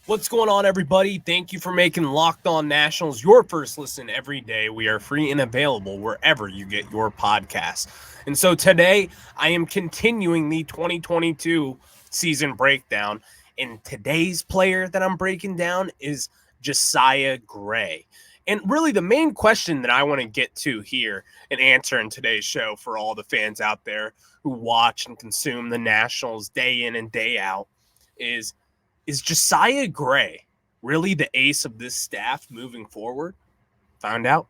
What's going on, everybody? Thank you for making Locked On Nationals your first listen every day. We are free and available wherever you get your podcasts. And so today, I am continuing the 2022 season breakdown. And today's player that I'm breaking down is Josiah Gray. And really, the main question that I want to get to here and answer in today's show for all the fans out there who watch and consume the Nationals day in and day out is Josiah Gray really the ace of this staff moving forward? Find out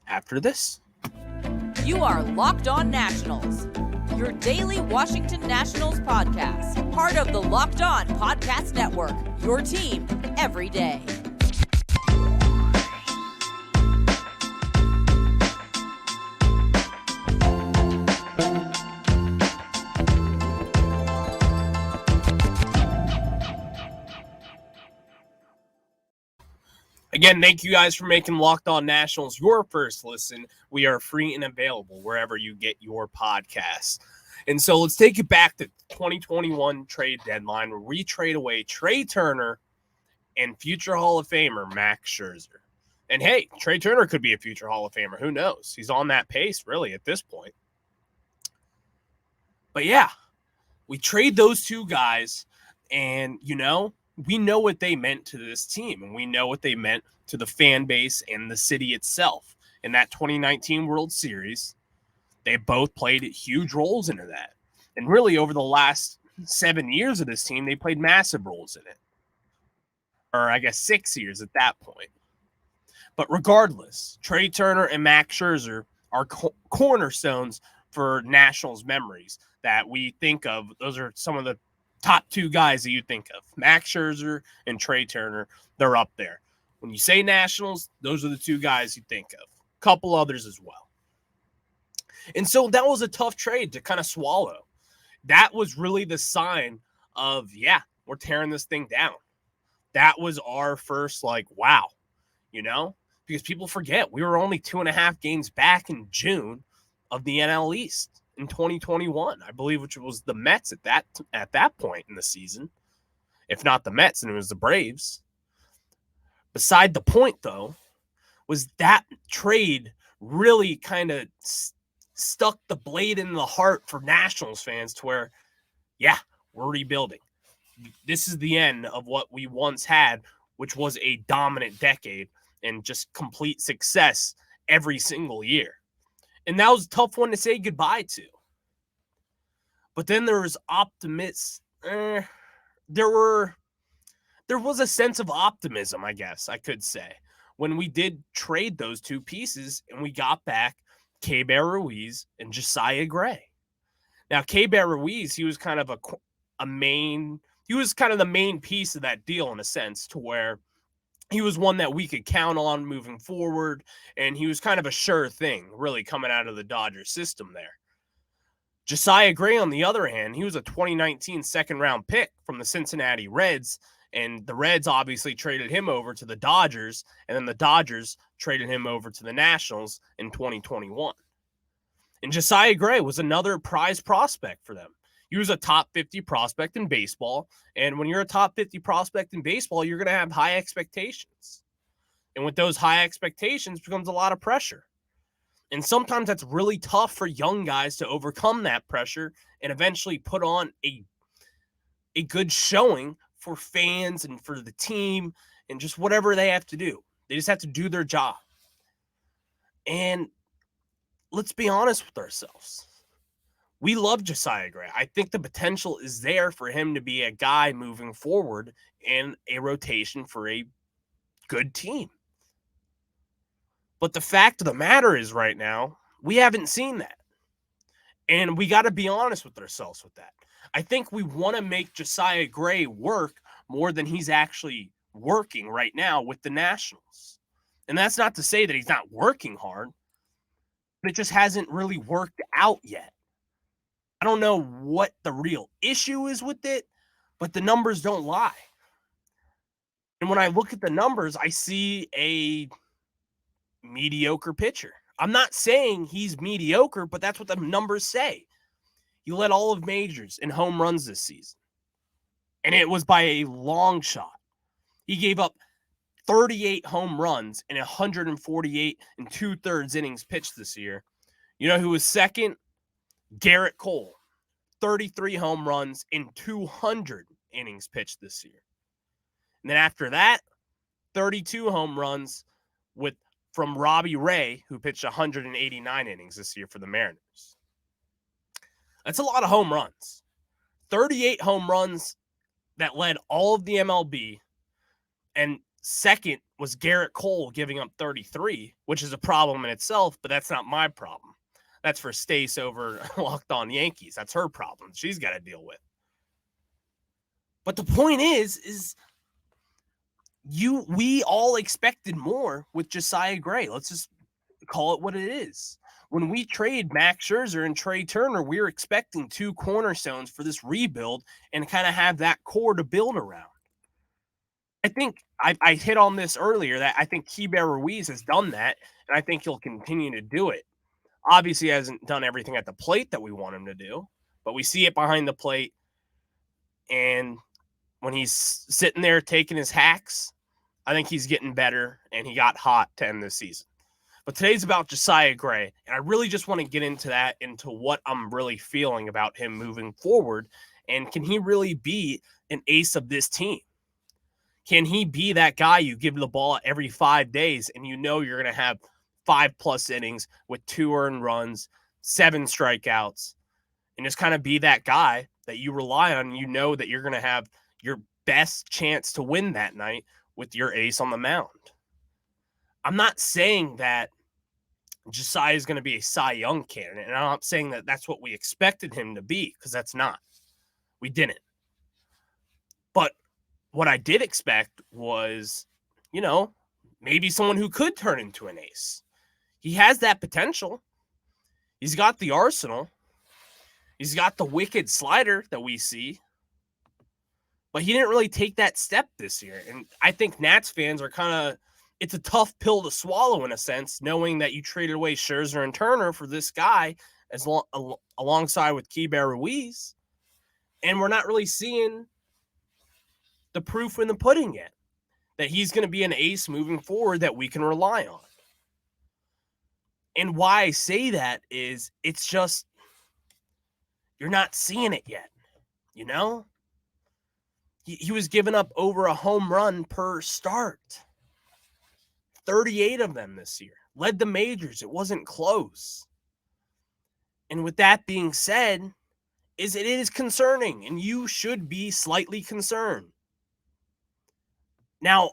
after this. You are Locked On Nationals, your daily Washington Nationals podcast, part of the Locked On Podcast Network, your team every day. Again, thank you guys for making Locked On Nationals your first listen. We are free and available wherever you get your podcasts. And so let's take it back to 2021 trade deadline where we trade away Trey Turner and future Hall of Famer Max Scherzer. And hey, Trey Turner could be a future Hall of Famer. Who knows? He's on that pace, really, at this point. But yeah, we trade those two guys, and, we know what they meant to this team, and we know what they meant to the fan base and the city itself. In that 2019 World Series, they both played huge roles into that. And really, over the last 7 years of this team, they played massive roles in it. Or I guess 6 years at that point. But regardless, Trey Turner and Max Scherzer are cornerstones for Nationals memories that we think of. Those are some of the top two guys that you think of. Max Scherzer and Trey Turner, they're up there. When you say Nationals, those are the two guys you think of. A couple others as well. And so that was a tough trade to kind of swallow. That was really the sign of, we're tearing this thing down. That was our first, wow, because people forget we were only 2.5 games back in June of the NL East. In 2021, I believe, which was the Mets at that point in the season. If not the Mets, and it was the Braves. Beside the point, though, was that trade really kind of stuck the blade in the heart for Nationals fans to where, we're rebuilding. This is the end of what we once had, which was a dominant decade and just complete success every single year. And that was a tough one to say goodbye to. But then there was there was a sense of optimism, I guess I could say, when we did trade those two pieces and we got back Ruiz and Josiah Gray. Now, Ruiz, he was kind of the main piece of that deal in a sense, to where he was one that we could count on moving forward, and he was kind of a sure thing, really, coming out of the Dodgers system there. Josiah Gray, on the other hand, he was a 2019 second-round pick from the Cincinnati Reds, and the Reds obviously traded him over to the Dodgers, and then the Dodgers traded him over to the Nationals in 2021. And Josiah Gray was another prize prospect for them. He was a top 50 prospect in baseball, and when you're a top 50 prospect in baseball, you're going to have high expectations. And with those high expectations becomes a lot of pressure. And sometimes that's really tough for young guys to overcome that pressure and eventually put on a good showing for fans and for the team and just whatever they have to do. They just have to do their job. And let's be honest with ourselves. We love Josiah Gray. I think the potential is there for him to be a guy moving forward in a rotation for a good team. But the fact of the matter is right now, we haven't seen that. And we got to be honest with ourselves with that. I think we want to make Josiah Gray work more than he's actually working right now with the Nationals. And that's not to say that he's not working hard, but it just hasn't really worked out yet. I don't know what the real issue is with it, but the numbers don't lie. And when I look at the numbers, I see a mediocre pitcher. I'm not saying he's mediocre, but that's what the numbers say. He led all of majors in home runs this season. And it was by a long shot. He gave up 38 home runs in 148 and 2/3 innings pitched this year. You know who was second? Garrett Cole. 33 home runs in 200 innings pitched this year. And then after that, 32 home runs from Robbie Ray, who pitched 189 innings this year for the Mariners. That's a lot of home runs. 38 home runs that led all of the MLB, and second was Garrett Cole giving up 33, which is a problem in itself, but that's not my problem. That's for Stace over Locked On Yankees. That's her problem. She's got to deal with. But the point is we all expected more with Josiah Gray. Let's just call it what it is. When we trade Max Scherzer and Trey Turner, we were expecting two cornerstones for this rebuild and kind of have that core to build around. I think I hit on this earlier that I think Keibert Ruiz has done that, and I think he'll continue to do it. Obviously, he hasn't done everything at the plate that we want him to do, but we see it behind the plate. And when he's sitting there taking his hacks, I think he's getting better, and he got hot to end this season. But today's about Josiah Gray, and I really just want to get into what I'm really feeling about him moving forward, and can he really be an ace of this team? Can he be that guy you give the ball every 5 days, and you know you're going to have 5+ innings with 2 earned runs, 7 strikeouts, and just kind of be that guy that you rely on, and you know that you're going to have your best chance to win that night with your ace on the mound? I'm not saying that Josiah is going to be a Cy Young candidate, and I'm not saying that that's what we expected him to be, because that's not. We didn't. But what I did expect was, maybe someone who could turn into an ace. He has that potential. He's got the arsenal. He's got the wicked slider that we see. But he didn't really take that step this year. And I think Nats fans are it's a tough pill to swallow in a sense, knowing that you traded away Scherzer and Turner for this guy alongside with Keibert Ruiz. And we're not really seeing the proof in the pudding yet that he's going to be an ace moving forward that we can rely on. And why I say that is it's just you're not seeing it yet, He was giving up over a home run per start. 38 of them this year. Led the majors. It wasn't close. And with that being said, it is concerning, and you should be slightly concerned. Now,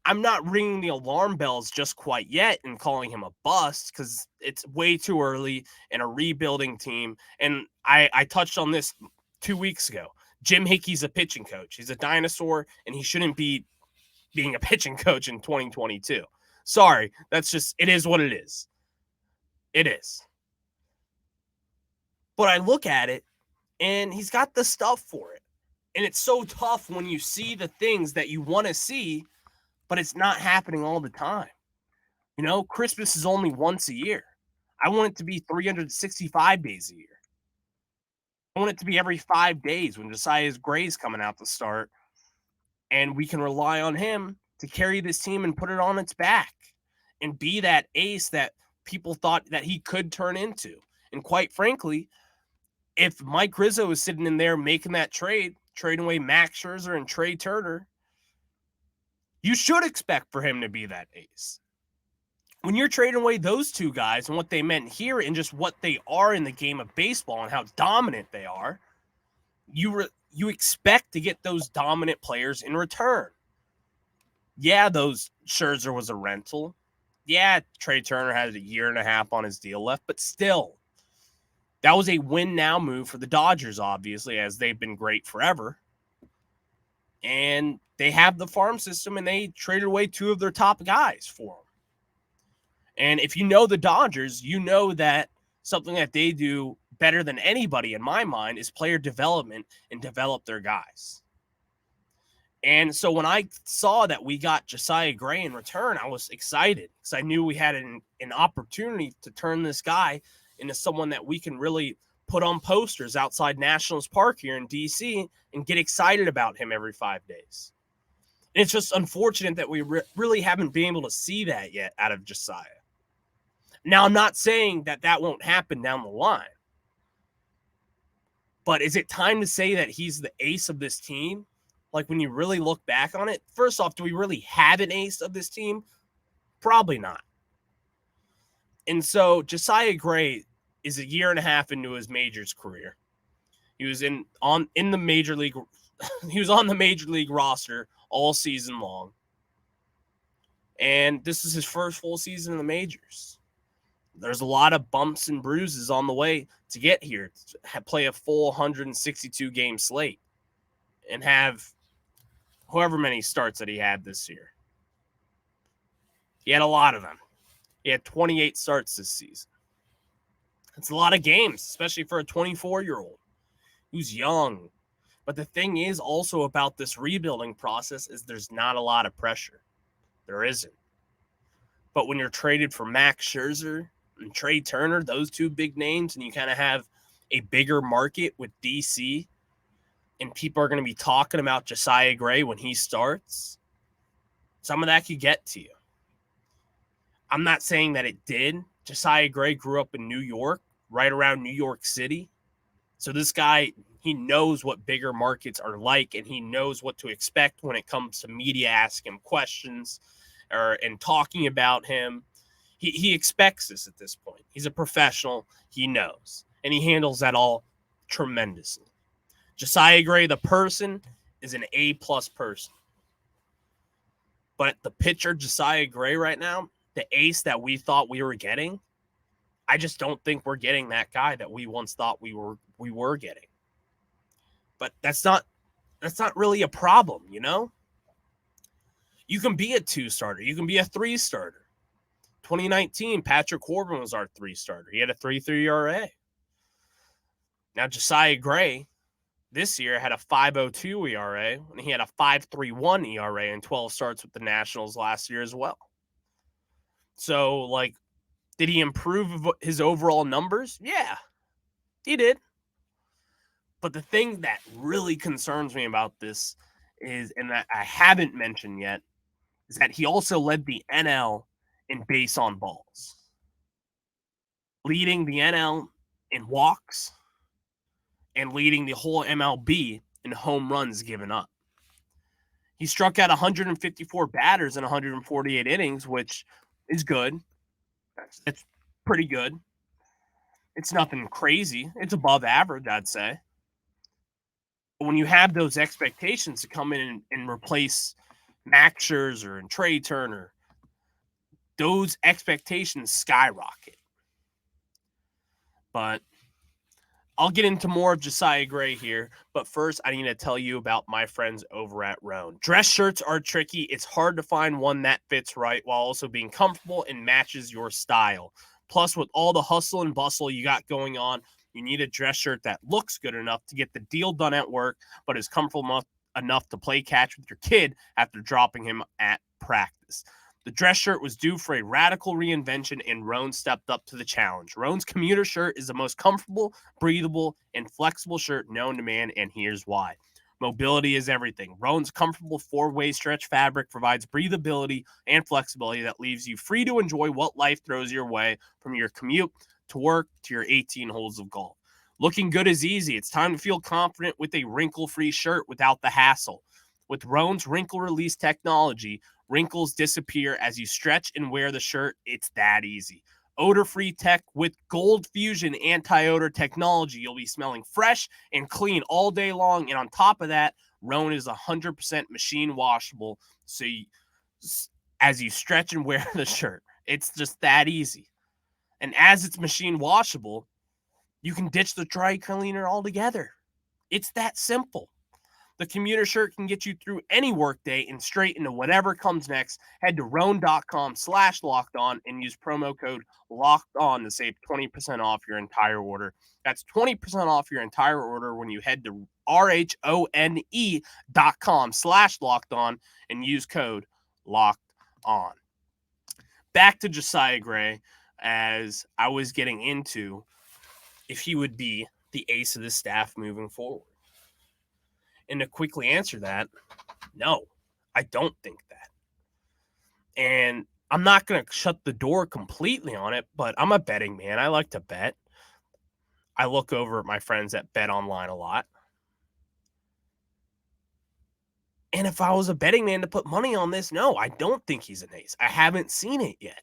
I'm not ringing the alarm bells just quite yet and calling him a bust, because it's way too early in a rebuilding team. And I touched on this 2 weeks ago. Jim Hickey's a pitching coach. He's a dinosaur, and he shouldn't be being a pitching coach in 2022. Sorry, it is what it is. It is. But I look at it, and he's got the stuff for it. And it's so tough when you see the things that you want to see, but it's not happening all the time. Christmas is only once a year. I want it to be 365 days a year. I want it to be every 5 days when Josiah Gray's coming out to start, and we can rely on him to carry this team and put it on its back and be that ace that people thought that he could turn into. And quite frankly, if Mike Rizzo was sitting in there making that trading away Max Scherzer and Trey Turner, you should expect for him to be that ace. When you're trading away those two guys and what they meant here and just what they are in the game of baseball and how dominant they are, you expect to get those dominant players in return. Yeah, Scherzer was a rental. Yeah, Trey Turner had 1.5 years on his deal left, but still, that was a win-now move for the Dodgers, obviously, as they've been great forever. And they have the farm system, and they traded away 2 of their top guys for them. And if you know the Dodgers, you know that something that they do better than anybody, in my mind, is player development and develop their guys. And so when I saw that we got Josiah Gray in return, I was excited because I knew we had an opportunity to turn this guy into someone that we can really put on posters outside Nationals Park here in D.C. and get excited about him every 5 days. It's just unfortunate that we really haven't been able to see that yet out of Josiah. Now, I'm not saying that that won't happen down the line. But is it time to say that he's the ace of this team? Like, when you really look back on it, first off, do we really have an ace of this team? Probably not. And so Josiah Gray is a year and a half into his majors career. He was on the major league. He was on the major league roster all season long. And this is his first full season in the majors. There's a lot of bumps and bruises on the way to get here, to play a full 162 game slate and have however many starts that he had this year. He had a lot of them. He had 28 starts this season. That's a lot of games, especially for a 24-year-old who's young. But the thing is also about this rebuilding process is there's not a lot of pressure. There isn't. But when you're traded for Max Scherzer and Trey Turner, those two big names, and you kind of have a bigger market with DC, and people are going to be talking about Josiah Gray when he starts, some of that could get to you. I'm not saying that it did. Josiah Gray grew up in New York, right around New York City. So this guy, he knows what bigger markets are like, and he knows what to expect when it comes to media asking him questions and talking about him. He expects this at this point. He's a professional. He knows. And he handles that all tremendously. Josiah Gray, the person, is an A-plus person. But the pitcher, Josiah Gray, right now, the ace that we thought we were getting, I just don't think we're getting that guy that we once thought we were getting. But that's not really a problem, you know? You can be a 2-starter. You can be a 3-starter. 2019, Patrick Corbin was our 3-starter. He had a 3.3 ERA. Now, Josiah Gray this year had a 5.02 ERA, and he had a 5.31 ERA in 12 starts with the Nationals last year as well. So, like, did he improve his overall numbers? Yeah, he did. But the thing that really concerns me about this is, and that I haven't mentioned yet, is that he also led the NL in base on balls, leading the NL in walks and leading the whole MLB in home runs given up. He struck out 154 batters in 148 innings, which is good. It's pretty good. It's nothing crazy. It's above average, I'd say. But when you have those expectations to come in and replace Max Scherzer and Trey Turner, those expectations skyrocket. But I'll get into more of Josiah Gray here, but first I need to tell you about my friends over at Roan. Dress shirts are tricky. It's hard to find one that fits right while also being comfortable and matches your style. Plus, with all the hustle and bustle you got going on, you need a dress shirt that looks good enough to get the deal done at work, but is comfortable enough to play catch with your kid after dropping him at practice. The dress shirt was due for a radical reinvention, and Roan stepped up to the challenge. Roan's commuter shirt is the most comfortable, breathable, and flexible shirt known to man, and here's why. Mobility is everything. Roan's comfortable 4-way stretch fabric provides breathability and flexibility that leaves you free to enjoy what life throws your way, from your commute to work to your 18 holes of golf. Looking good is easy. It's time to feel confident with a wrinkle-free shirt without the hassle. With Roan's wrinkle release technology, wrinkles disappear as you stretch and wear the shirt. It's that easy. Odor-free tech with Gold Fusion anti-odor technology. You'll be smelling fresh and clean all day long. And on top of that, Roan is 100% machine washable. So as you stretch and wear the shirt, it's just that easy. And as it's machine washable, you can ditch the dry cleaner altogether. It's that simple. The commuter shirt can get you through any workday and straight into whatever comes next. Head to roan.com/lockedon and use promo code LOCKEDON to save 20% off your entire order. That's 20% off your entire order when you head to RHONE.com/lockedon and use code LOCKEDON. Back to Josiah Gray, as I was getting into if he would be the ace of the staff moving forward. And to quickly answer that, no, I don't think that. And I'm not going to shut the door completely on it, but I'm a betting man. I like to bet. I look over at my friends that bet online a lot. And if I was a betting man to put money on this, no, I don't think he's an ace. I haven't seen it yet.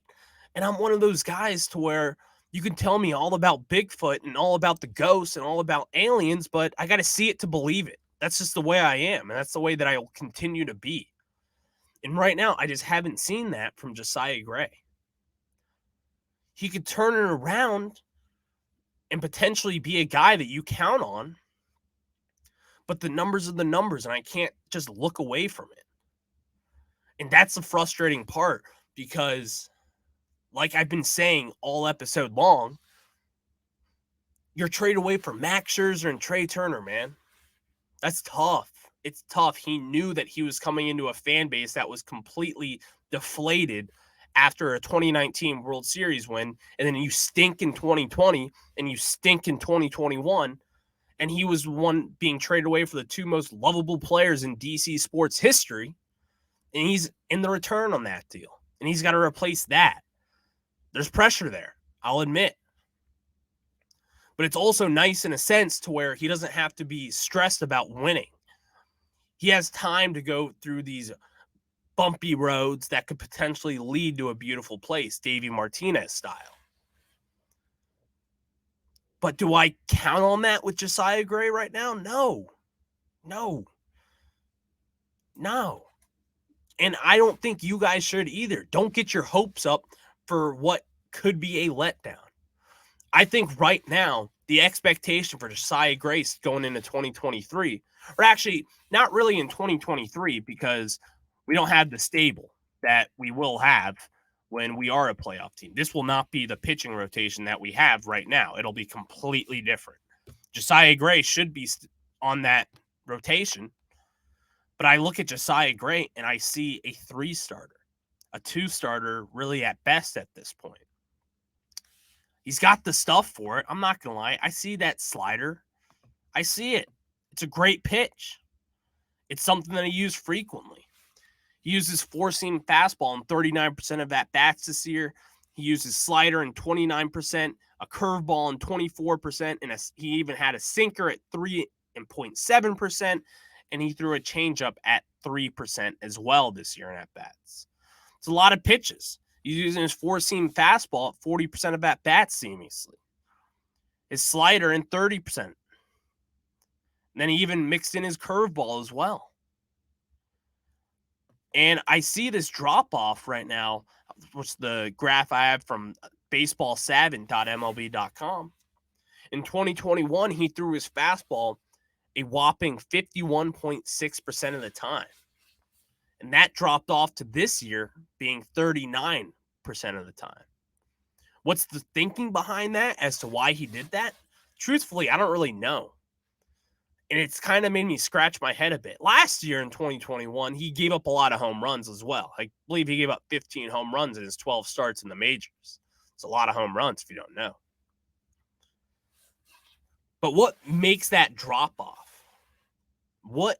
And I'm one of those guys to where you can tell me all about Bigfoot and all about the ghosts and all about aliens, but I got to see it to believe it. That's just the way I am. And that's the way that I will continue to be. And right now, I just haven't seen that from Josiah Gray. He could turn it around and potentially be a guy that you count on, but the numbers are the numbers, and I can't just look away from it. And that's the frustrating part because, like I've been saying all episode long, you're traded away from Max Scherzer and Trey Turner, man. That's tough. It's tough. He knew that he was coming into a fan base that was completely deflated after a 2019 World Series win, and then you stink in 2020 and you stink in 2021, and he was one being traded away for the two most lovable players in DC sports history, and he's in the return on that deal, and he's got to replace that. There's pressure there, I'll admit. But it's also nice in a sense to where he doesn't have to be stressed about winning. He has time to go through these bumpy roads that could potentially lead to a beautiful place, Davey Martinez style. But do I count on that with Josiah Gray right now? No. And I don't think you guys should either. Don't get your hopes up for what could be a letdown. I think right now, the expectation for Josiah Gray going into 2023, or actually not really in 2023 because we don't have the stable that we will have when we are a playoff team. This will not be the pitching rotation that we have right now. It'll be completely different. Josiah Gray should be on that rotation, but I look at Josiah Gray and I see a 3-starter, a 2-starter really at best at this point. He's got the stuff for it. I'm not going to lie. I see that slider. I see it. It's a great pitch. It's something that he used frequently. He uses four-seam fastball in 39% of at-bats this year. He uses slider in 29%, a curveball in 24%, and he even had a sinker at 3.7%, and he threw a changeup at 3% as well this year in at-bats. It's a lot of pitches. He's using his four-seam fastball at 40% of at-bats seamlessly. His slider in 30%. And then he even mixed in his curveball as well. And I see this drop-off right now, which is the graph I have from baseballsavant.mlb.com. In 2021, he threw his fastball a whopping 51.6% of the time. And that dropped off to this year being 39% of the time. What's the thinking behind that as to why he did that? Truthfully, I don't really know. And it's kind of made me scratch my head a bit. Last year in 2021, he gave up a lot of home runs as well. I believe he gave up 15 home runs in his 12 starts in the majors. It's a lot of home runs if you don't know. But what makes that drop off? What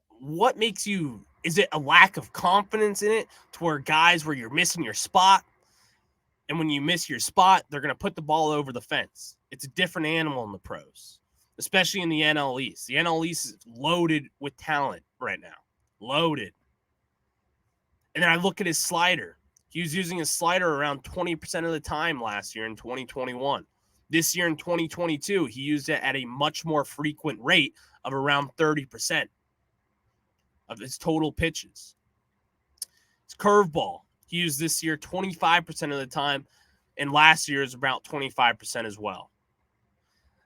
makes you, is it a lack of confidence in it to where guys where you're missing your spot, and when you miss your spot, they're going to put the ball over the fence? It's a different animal in the pros, especially in the NL East. The NL East is loaded with talent right now. Loaded. And then I look at his slider. He was using his slider around 20% of the time last year in 2021. This year in 2022, he used it at a much more frequent rate of around 30% of his total pitches. His curveball, he used this year 25% of the time, and last year is about 25% as well.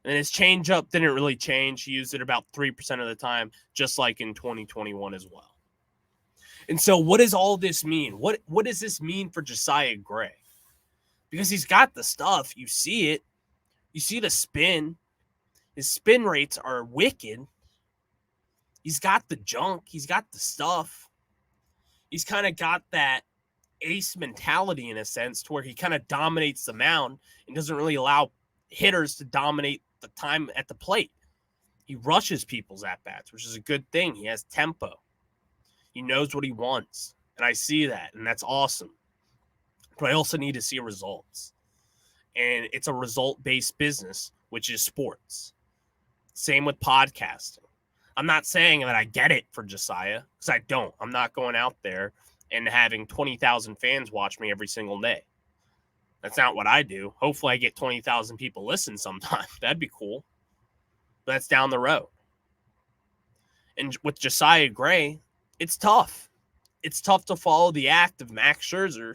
And his changeup didn't really change. He used it about 3% of the time, just like in 2021 as well. And so what does all this mean? What does this mean for Josiah Gray? Because he's got the stuff. You see it. You see the spin. His spin rates are wicked. He's got the junk. He's got the stuff. He's kind of got that ace mentality in a sense to where he kind of dominates the mound and doesn't really allow hitters to dominate the time at the plate. He rushes people's at-bats, which is a good thing. He has tempo. He knows what he wants. And I see that, and that's awesome. But I also need to see results. And it's a result-based business, which is sports. Same with podcasting. I'm not saying that I get it for Josiah, because I don't. I'm not going out there and having 20,000 fans watch me every single day. That's not what I do. Hopefully I get 20,000 people listen sometime. That'd be cool. But that's down the road. And with Josiah Gray, it's tough. It's tough to follow the act of Max Scherzer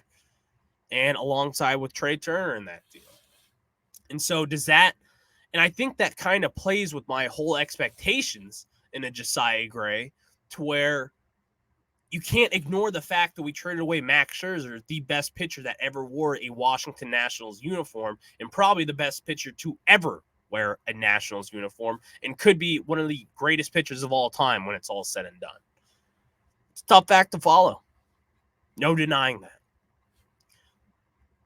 and alongside with Trey Turner in that deal. And so does that, and I think that kind of plays with my whole expectations in a Josiah Gray, to where you can't ignore the fact that we traded away Max Scherzer, the best pitcher that ever wore a Washington Nationals uniform, and probably the best pitcher to ever wear a Nationals uniform, and could be one of the greatest pitchers of all time when it's all said and done. It's a tough act to follow. No denying that.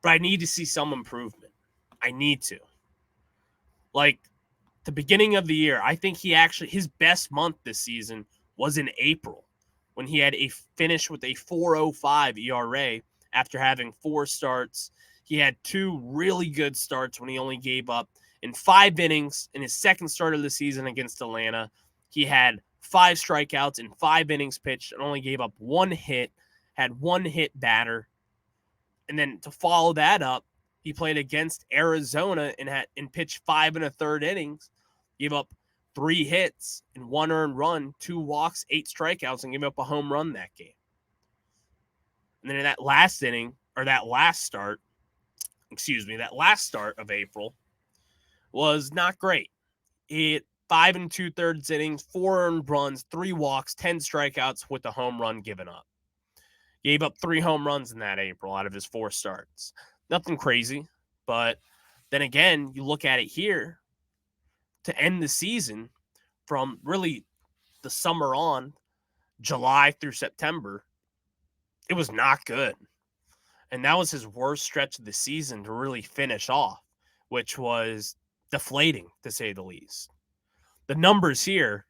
But I need to see some improvement. I need to. Like, the beginning of the year, I think his best month this season was in April, when he had a finish with a 4.05 ERA after having 4 starts. He had 2 really good starts when he only gave up in 5 innings in his second start of the season against Atlanta. He had 5 strikeouts in 5 innings pitched and only gave up 1 hit, had 1 hit batter. And then to follow that up, he played against Arizona and pitched 5 1/3 innings, gave up 3 hits and 1 earned run, 2 walks, 8 strikeouts, and gave up a home run that game. And then in that last start of April was not great. He hit 5 2/3 innings, 4 earned runs, 3 walks, 10 strikeouts with a home run given up. Gave up 3 home runs in that April out of his 4 starts. Nothing crazy, but then again, you look at it here to end the season from really the summer on, July through September, it was not good. And that was his worst stretch of the season to really finish off, which was deflating, to say the least. The numbers here,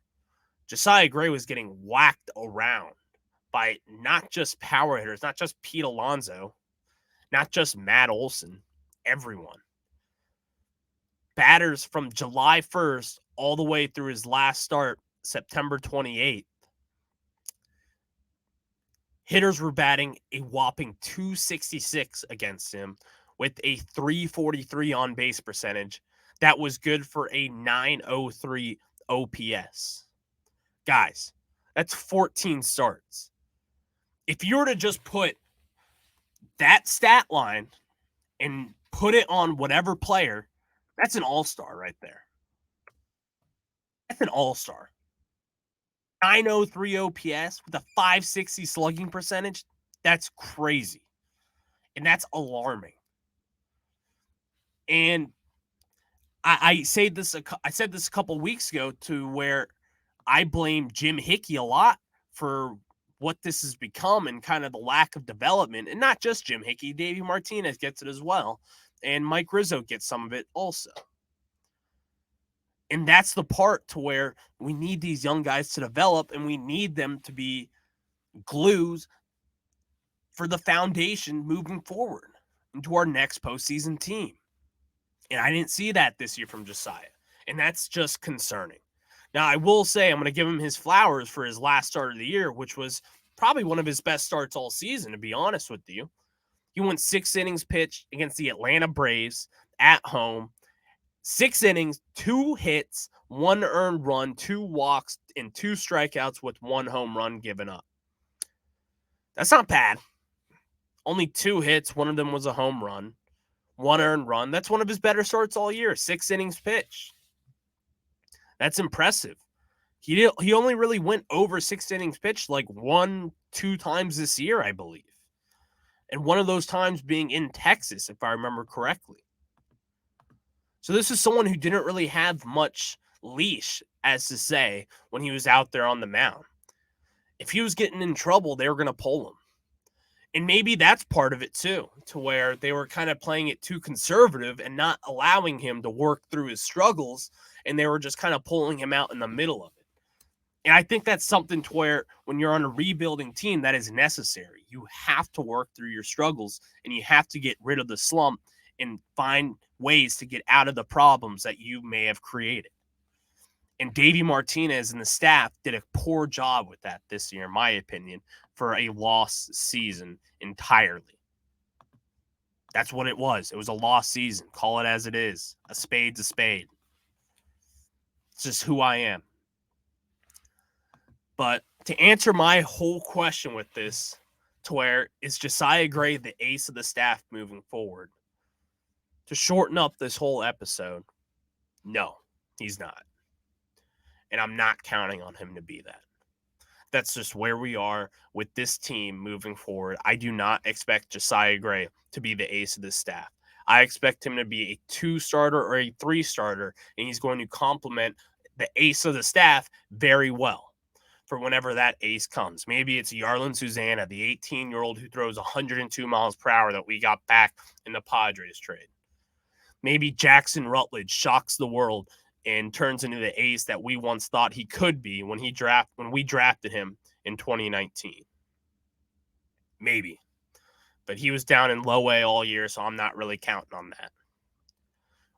Josiah Gray was getting whacked around by not just power hitters, not just Pete Alonso, not just Matt Olson, everyone. Batters from July 1st all the way through his last start, September 28th. Hitters were batting a whopping .266 against him with a .343 on base percentage. That was good for a .903 OPS. Guys, that's 14 starts. If you were to just put that stat line and put it on whatever player, that's an all-star right there. That's an all-star. 903 OPS with a .560 slugging percentage, that's crazy. And that's alarming. And I said this a couple weeks ago, to where I blame Jim Hickey a lot for what this has become and kind of the lack of development. And not just Jim Hickey, Davey Martinez gets it as well. And Mike Rizzo gets some of it also. And that's the part to where we need these young guys to develop, and we need them to be glues for the foundation moving forward into our next postseason team. And I didn't see that this year from Josiah. And that's just concerning. Now, I will say I'm going to give him his flowers for his last start of the year, which was probably one of his best starts all season, to be honest with you. He went 6 innings pitched against the Atlanta Braves at home. 6 innings, 2 hits, 1 earned run, 2 walks, and 2 strikeouts with 1 home run given up. That's not bad. Only 2 hits. One of them was a home run. 1 earned run. That's one of his better starts all year. 6 innings pitched. That's impressive. He only really went over 6 innings pitched like 1-2 times this year, I believe. And one of those times being in Texas, if I remember correctly. So this is someone who didn't really have much leash, as to say, when he was out there on the mound. If he was getting in trouble, they were going to pull him. And maybe that's part of it too, to where they were kind of playing it too conservative and not allowing him to work through his struggles, and they were just kind of pulling him out in the middle of it. And I think that's something to where when you're on a rebuilding team, that is necessary. You have to work through your struggles and you have to get rid of the slump and find ways to get out of the problems that you may have created. And Davey Martinez and the staff did a poor job with that this year, in my opinion, for a lost season entirely. That's what it was. It was a lost season. Call it as it is. A spade's a spade. It's just who I am. But to answer my whole question with this, to where is Josiah Gray the ace of the staff moving forward? To shorten up this whole episode, no, he's not. And I'm not counting on him to be that. That's just where we are with this team moving forward. I do not expect Josiah Gray to be the ace of the staff. I expect him to be a 2-starter or a 3-starter, and he's going to complement the ace of the staff very well for whenever that ace comes. Maybe it's Yarlin Susana, the 18-year-old who throws 102 miles per hour that we got back in the Padres trade. Maybe Jackson Rutledge shocks the world and turns into the ace that we once thought he could be when we drafted him in 2019. Maybe. But he was down in low A all year, so I'm not really counting on that.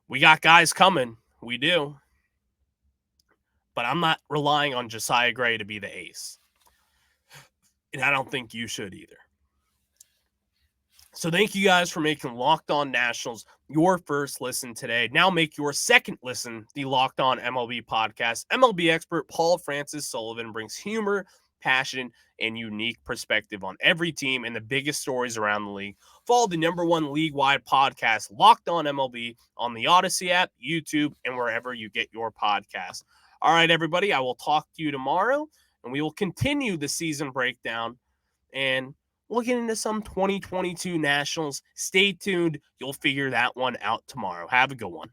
We got guys coming. We do. But I'm not relying on Josiah Gray to be the ace. And I don't think you should either. So thank you guys for making Locked On Nationals your first listen today. Now make your second listen the Locked On MLB podcast. MLB expert Paul Francis Sullivan brings humor, passion, and unique perspective on every team and the biggest stories around the league. Follow the #1 league-wide podcast, Locked On MLB, on the Odyssey app, YouTube, and wherever you get your podcasts. All right, everybody, I will talk to you tomorrow, and we will continue the season breakdown and we'll get into some 2022 Nationals. Stay tuned. You'll figure that one out tomorrow. Have a good one.